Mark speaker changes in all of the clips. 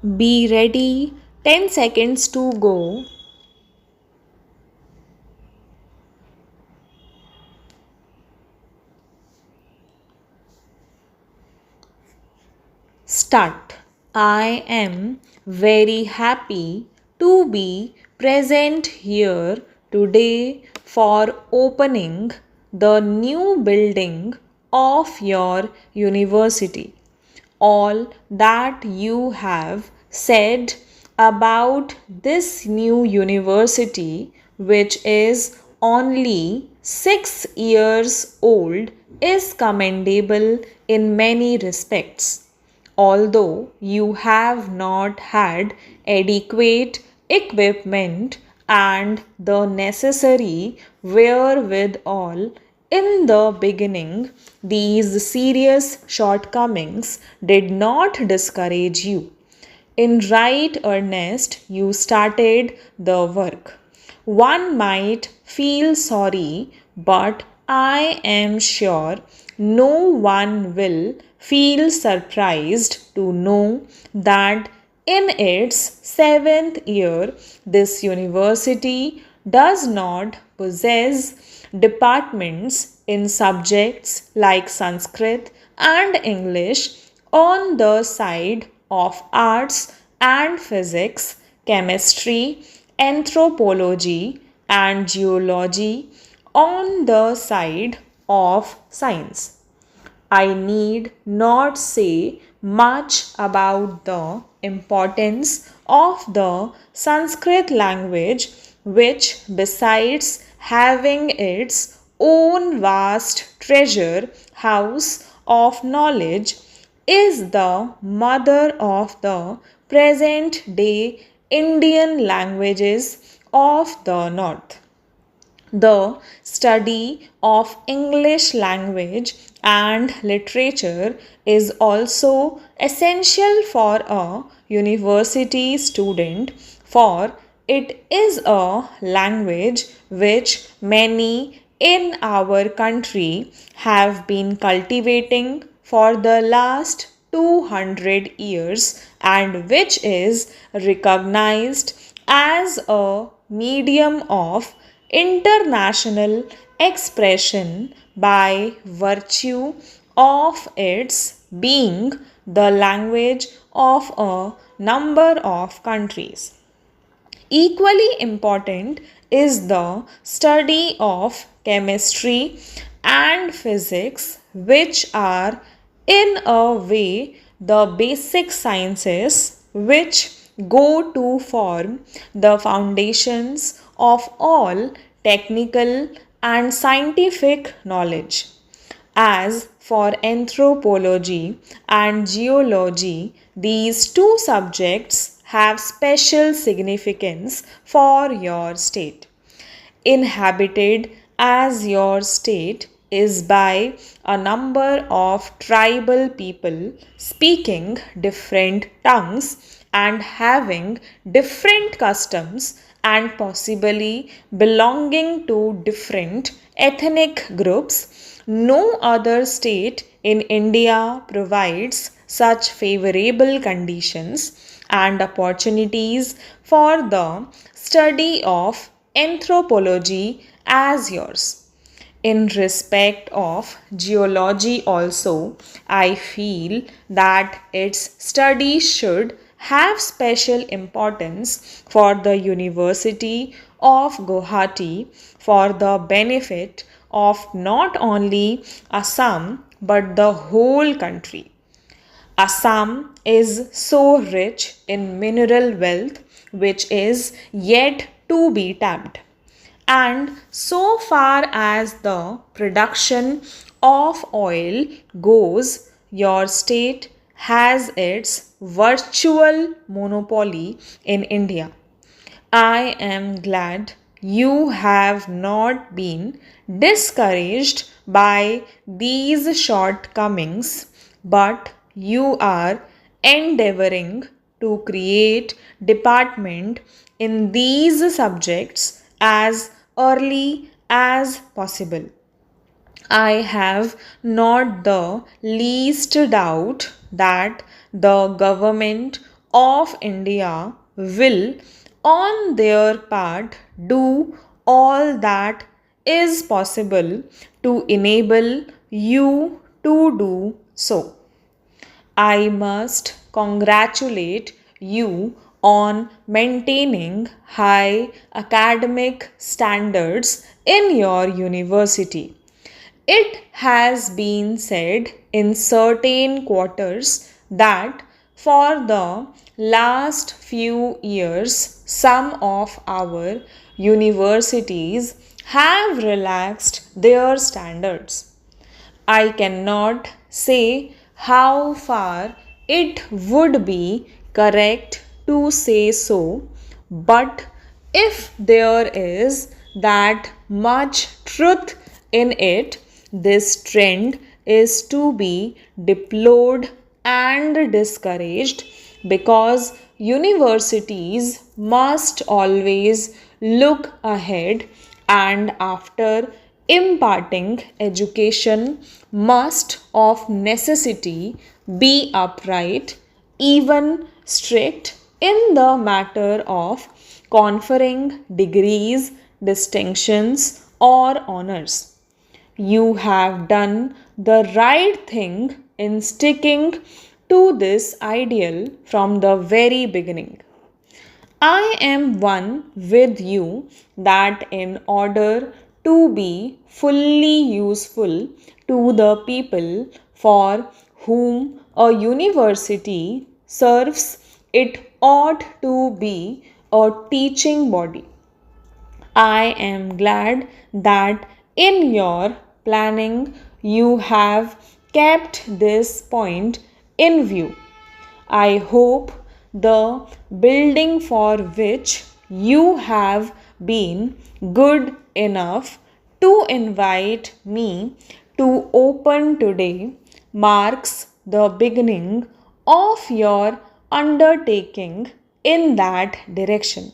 Speaker 1: Be ready. 10 seconds to go. Start. I am very happy to be present here today for opening the new building of your university. All that you have said about this new university, which is only 6 years old, is commendable in many respects. Although you have not had adequate equipment and the necessary wherewithal in the beginning, these serious shortcomings did not discourage you. In right earnest, you started the work. One might feel sorry, but I am sure no one will feel surprised to know that in its seventh year, this university does not possess departments in subjects like Sanskrit and English on the side of arts and physics, chemistry, anthropology, and geology on the side of science. I need not say much about the importance of the Sanskrit language, which, besides having its own vast treasure house of knowledge, is the mother of the present day Indian languages of the North. The study of English language and literature is also essential for a university student, for it is a language which many in our country have been cultivating for the last 200 years and which is recognized as a medium of international expression by virtue of its being the language of a number of countries. Equally important is the study of chemistry and physics, which are in a way the basic sciences which go to form the foundations of all technical and scientific knowledge. As for anthropology and geology, these two subjects have special significance for your state. Inhabited as your state is by a number of tribal people speaking different tongues and having different customs and possibly belonging to different ethnic groups. No other state in India provides such favorable conditions and opportunities for the study of anthropology as yours. In respect of geology, also, I feel that its study should have special importance for the University of Guwahati for the benefit of not only Assam but the whole country. Assam is so rich in mineral wealth which is yet to be tapped. And so far as the production of oil goes, your state has its virtual monopoly in India. I am glad you have not been discouraged by these shortcomings, but you are endeavoring to create department in these subjects as early as possible. I have not the least doubt that the government of India will, on their part, do all that is possible to enable you to do so. I must congratulate you on maintaining high academic standards in your university. It has been said in certain quarters that for the last few years, some of our universities have relaxed their standards. I cannot say how far it would be correct to say so, but if there is that much truth in it, this trend is to be deplored and discouraged because universities must always look ahead and after imparting education must of necessity be upright, even strict in the matter of conferring degrees, distinctions, or honors. You have done the right thing in sticking to this ideal from the very beginning. I am one with you that in order to be fully useful to the people for whom a university serves, it ought to be a teaching body. I am glad that in your planning you have kept this point in view. I hope the building for which you have been good enough to invite me to open today marks the beginning of your undertaking in that direction.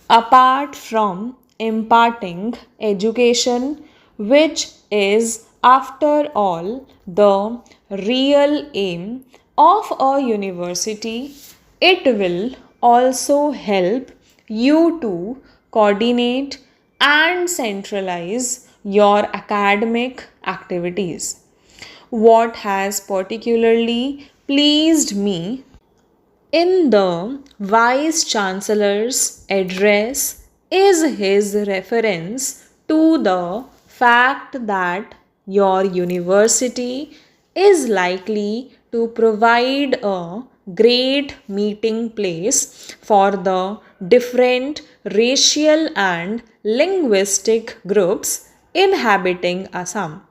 Speaker 1: Apart from imparting education, which is, after all, the real aim of a university, it will also help you to coordinate and centralize your academic activities. What has particularly pleased me in the Vice Chancellor's address is his reference to the fact that your university is likely to provide a great meeting place for the different racial and linguistic groups inhabiting Assam.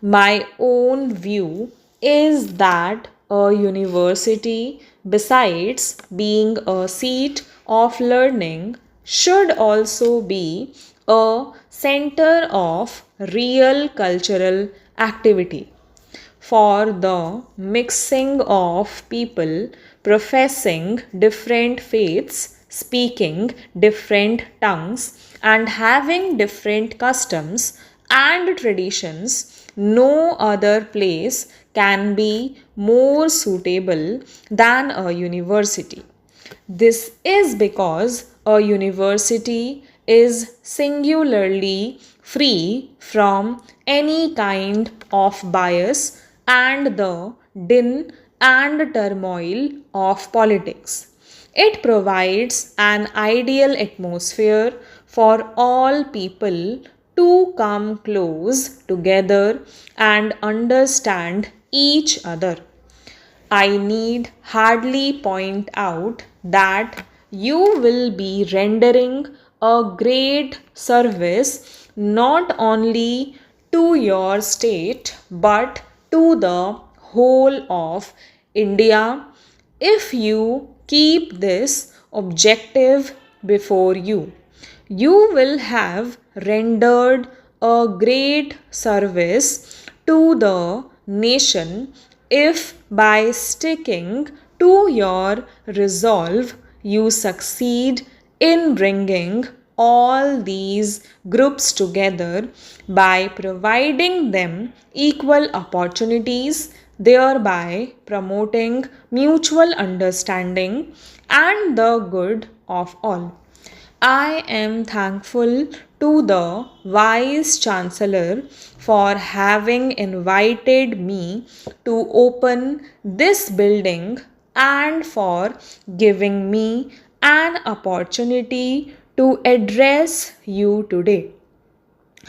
Speaker 1: My own view is that a university, besides being a seat of learning, should also be a center of real cultural activity for the mixing of people professing different faiths, speaking different tongues, and having different customs and traditions. No other place can be more suitable than a university. This is because a university is singularly free from any kind of bias and the din and turmoil of politics. It provides an ideal atmosphere for all people to come close together and understand each other. I need hardly point out that you will be rendering a great service not only to your state but to the whole of India if you keep this objective before you. You will have rendered a great service to the nation if by sticking to your resolve you succeed in bringing all these groups together by providing them equal opportunities thereby promoting mutual understanding and the good of all. I am thankful to the Vice Chancellor for having invited me to open this building and for giving me an opportunity to address you today.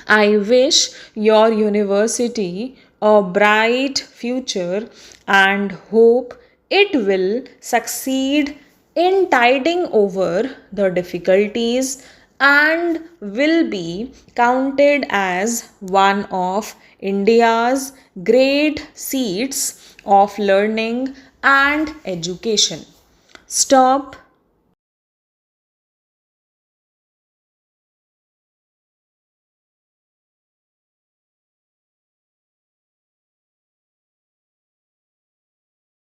Speaker 1: I wish your university a bright future and hope it will succeed in tiding over the difficulties and will be counted as one of India's great seats of learning and education. Stop